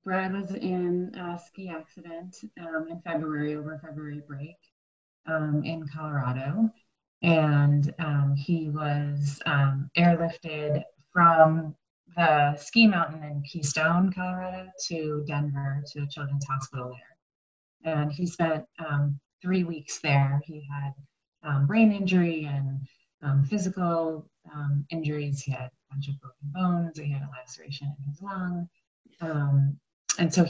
Brad was in a ski accident in February, over February break, in Colorado. And he was airlifted from the ski mountain in Keystone, Colorado, to Denver to a children's hospital there. And he spent 3 weeks there. He had brain injury and physical injuries. He had a bunch of broken bones. He had a laceration in his lung. And so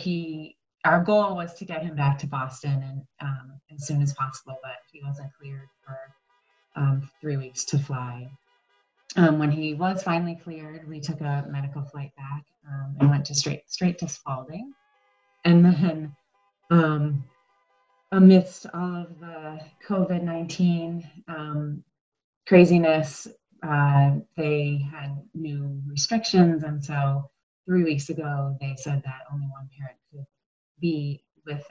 our goal was to get him back to Boston and as soon as possible, but he wasn't cleared for 3 weeks to fly. When he was finally cleared, we took a medical flight back and went to straight to Spalding. And then amidst all of the COVID-19 craziness, they had new restrictions. And so 3 weeks ago, they said that only one parent could be with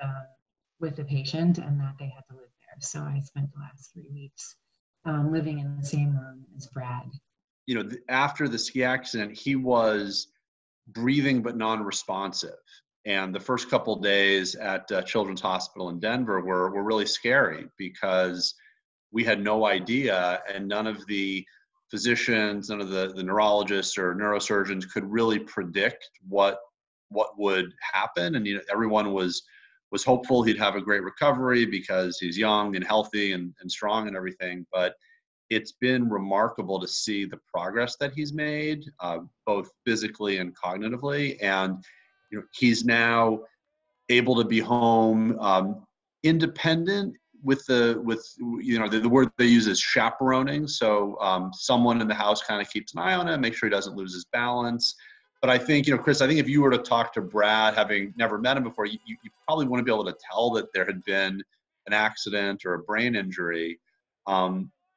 the patient and that they had to live there. So I spent the last 3 weeks living in the same room as Brad. You know, after the ski accident, he was breathing but non-responsive. And the first couple of days at Children's Hospital in Denver were really scary because we had no idea, and none of the physicians, none of the neurologists or neurosurgeons could really predict what would happen. And everyone was hopeful he'd have a great recovery because he's young and healthy and strong and everything. But it's been remarkable to see the progress that he's made, both physically and cognitively. And he's now able to be home, independent with the word they use is chaperoning. So someone in the house kind of keeps an eye on him, make sure he doesn't lose his balance. But I think, Chris, I think if you were to talk to Brad, having never met him before, you probably wouldn't be able to tell that there had been an accident or a brain injury.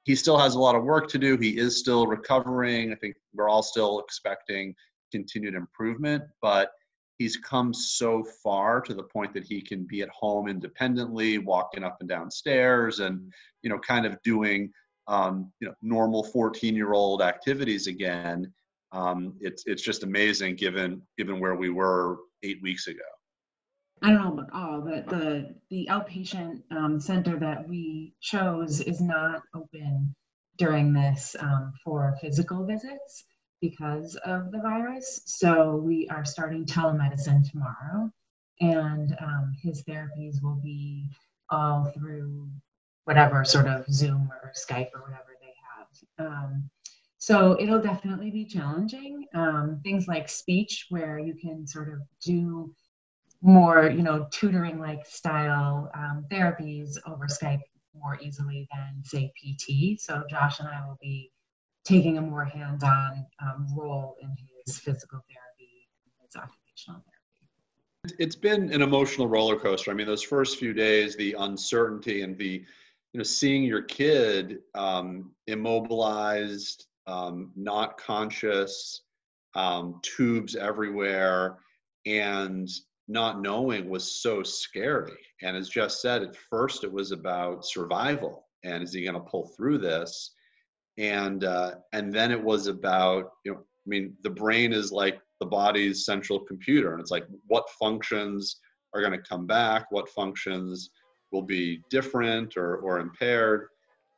He still has a lot of work to do. He is still recovering. I think we're all still expecting continued improvement, but he's come so far to the point that he can be at home independently, walking up and down stairs and, kind of doing, normal 14-year-old activities again. It's just amazing given where we were 8 weeks ago. I don't know about all, but the outpatient center that we chose is not open during this for physical visits because of the virus. So we are starting telemedicine tomorrow, and his therapies will be all through whatever sort of Zoom or Skype or whatever they have. So it'll definitely be challenging. Things like speech, where you can sort of do more, tutoring like style therapies over Skype more easily than say PT. So Josh and I will be taking a more hands-on role in his physical therapy and his occupational therapy. It's been an emotional roller coaster. I mean, those first few days, the uncertainty and the, seeing your kid immobilized, not conscious, tubes everywhere, and not knowing was so scary. And as Jess said, at first it was about survival. And is he going to pull through this? And then it was about, the brain is like the body's central computer. And it's like, what functions are going to come back? What functions will be different or impaired?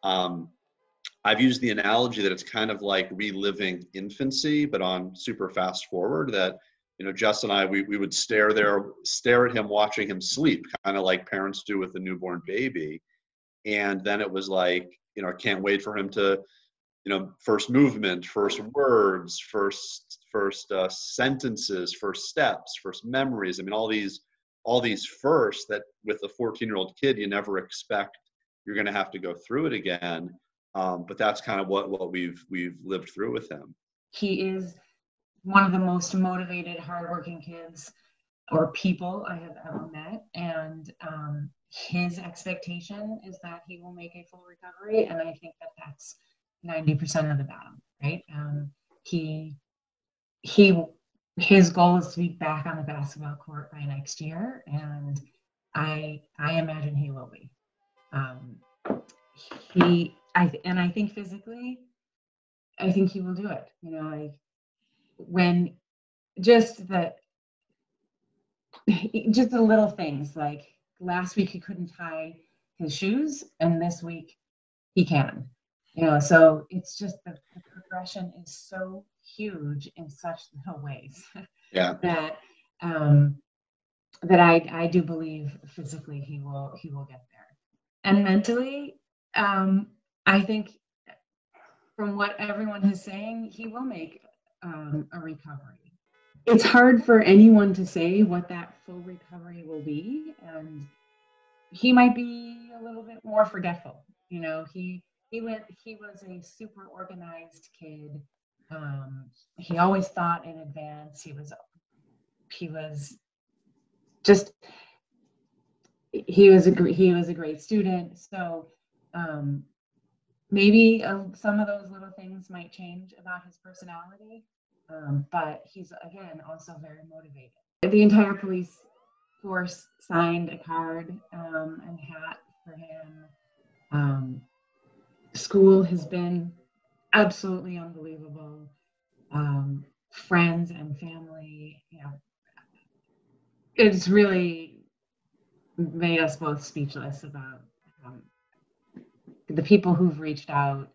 I've used the analogy that it's kind of like reliving infancy, but on super fast forward, that Jess and I, we would stare at him watching him sleep, kind of like parents do with a newborn baby. And then it was like, I can't wait for him to, first movement, first words, first sentences, first steps, first memories. I mean, all these firsts that with a 14-year-old kid, you never expect you're going to have to go through it again. But that's kind of what we've lived through with him. He is one of the most motivated, hardworking kids or people I have ever met. And his expectation is that he will make a full recovery. And I think that that's 90% of the battle, right? His goal is to be back on the basketball court by next year. And I imagine he will be. I think physically, I think he will do it. When just that just the little things, like last week he couldn't tie his shoes and this week he can, so it's just the progression is so huge in such little ways Yeah. that um that I do believe physically he will get there. And mentally, I think from what everyone is saying, he will make a recovery. It's hard for anyone to say what that full recovery will be, and he might be a little bit more forgetful. He was a super organized kid. He always thought in advance. He was just he was a great student. So maybe some of those little things might change about his personality, but he's again also very motivated. The entire police force signed a card and hat for him. School has been absolutely unbelievable. Friends and family, it's really made us both speechless about the people who've reached out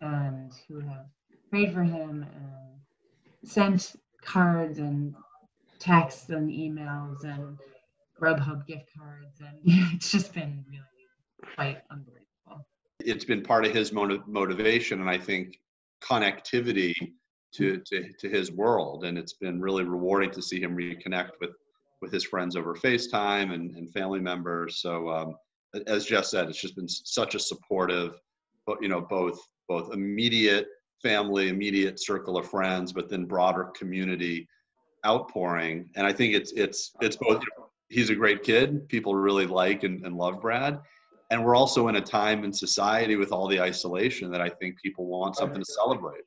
and who have prayed for him and sent cards and texts and emails and Grubhub gift cards, and it's just been really quite unbelievable. It's been part of his motivation, and I think connectivity to his world, and it's been really rewarding to see him reconnect with his friends over FaceTime and family members. So as Jess said, it's just been such a supportive, but both immediate family, immediate circle of friends, but then broader community outpouring. And I think it's both. He's a great kid. People really like and love Brad. And we're also in a time in society with all the isolation that I think people want something to celebrate.